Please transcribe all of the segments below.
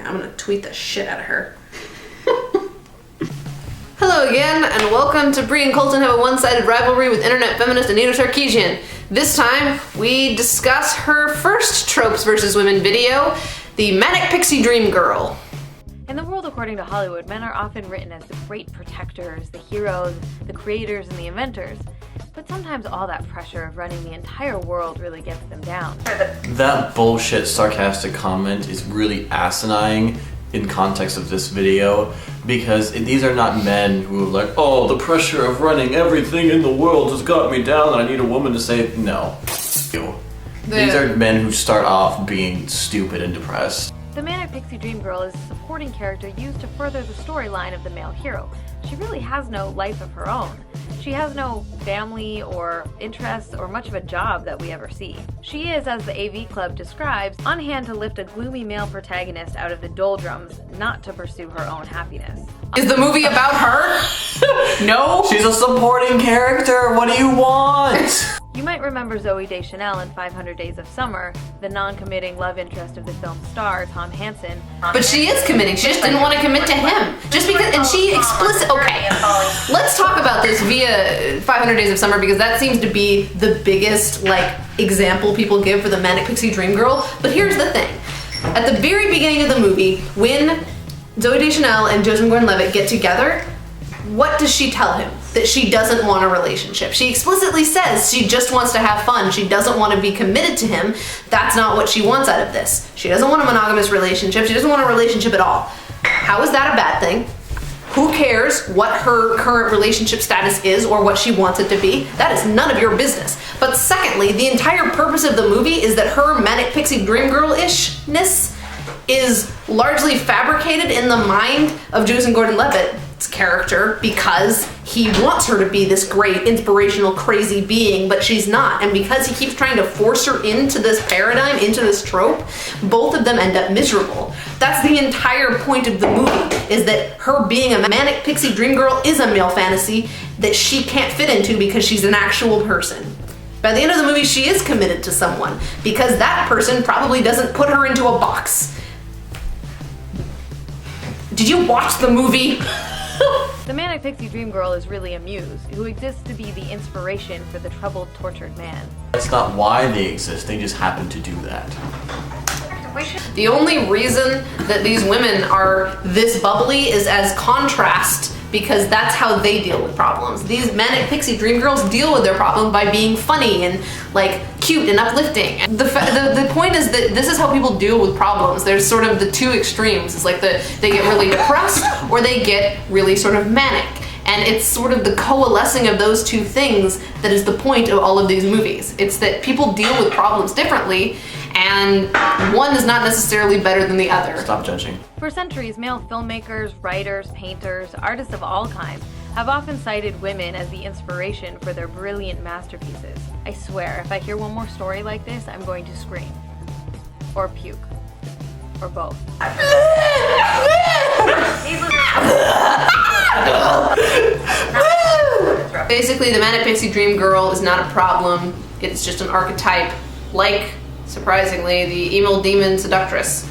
I'm gonna tweet the shit out of her. Hello again, and welcome to Bree and Colton have a one-sided rivalry with internet feminist Anita. This time, we discuss her first tropes versus women video, the Manic Pixie Dream Girl. In the world according to Hollywood, men are often written as the great protectors, the heroes, the creators, and the inventors. But sometimes all that pressure of running the entire world really gets them down. That bullshit sarcastic comment is really asinine in context of this video, because these are not men who are like, oh, the pressure of running everything in the world has got me down and I need a woman to save. No. These are men who start off being stupid and depressed. The Manic Pixie Dream Girl is a supporting character used to further the storyline of the male hero. She really has no life of her own. She has no family or interests or much of a job that we ever see. She is, as the AV Club describes, on hand to lift a gloomy male protagonist out of the doldrums, not to pursue her own happiness. Is the movie about her? No? She's a supporting character, what do you want? You might remember Zooey Deschanel in 500 Days of Summer, the non-committing love interest of the film's star, Tom Hansen. But she is committing, she just didn't want to commit to him. Just because, and she okay. Let's talk about this via 500 Days of Summer, because that seems to be the biggest, example people give for the Manic Pixie Dream Girl. But here's the thing. At the very beginning of the movie, when Zooey Deschanel and Joseph Gordon-Levitt get together, what does she tell him? That she doesn't want a relationship. She explicitly says she just wants to have fun. She doesn't want to be committed to him. That's not what she wants out of this. She doesn't want a monogamous relationship. She doesn't want a relationship at all. How is that a bad thing? Who cares what her current relationship status is or what she wants it to be? That is none of your business. But secondly, the entire purpose of the movie is that her Manic Pixie Dream Girl-ishness is largely fabricated in the mind of Joseph Gordon-Levitt's character because he wants her to be this great, inspirational, crazy being, but she's not. And because he keeps trying to force her into this paradigm, into this trope, both of them end up miserable. That's the entire point of the movie, is that her being a Manic Pixie Dream Girl is a male fantasy that she can't fit into because she's an actual person. By the end of the movie, she is committed to someone because that person probably doesn't put her into a box. Did you watch the movie? The Manic Pixie Dream Girl is really a muse, who exists to be the inspiration for the troubled, tortured man. That's not why they exist, they just happen to do that. The only reason that these women are this bubbly is as contrast, because that's how they deal with problems. These Manic Pixie Dream Girls deal with their problem by being funny and cute and uplifting. The point is that this is how people deal with problems. There's sort of the two extremes. It's they get really depressed or they get really sort of manic. And it's sort of the coalescing of those two things that is the point of all of these movies. It's that people deal with problems differently, and one is not necessarily better than the other. Stop judging. For centuries, male filmmakers, writers, painters, artists of all kinds have often cited women as the inspiration for their brilliant masterpieces. I swear, if I hear one more story like this, I'm going to scream. Or puke. Or both. Basically, the Manic Pixie Dream Girl is not a problem. It's just an archetype, surprisingly, the emo demon seductress.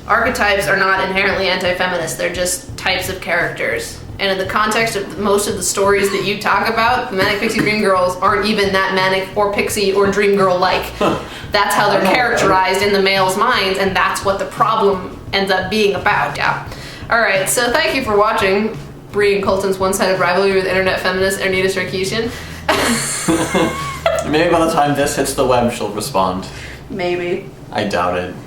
Archetypes are not inherently anti-feminist, they're just types of characters. And in the context of most of the stories that you talk about, the Manic Pixie Dream Girls aren't even that manic or pixie or dream girl-like. That's how they're characterized in the male's minds, and that's what the problem ends up being about. Yeah. Alright, so thank you for watching Bree and Colton's one-sided rivalry with internet feminist Anita. Maybe by the time this hits the web, she'll respond. Maybe. I doubt it.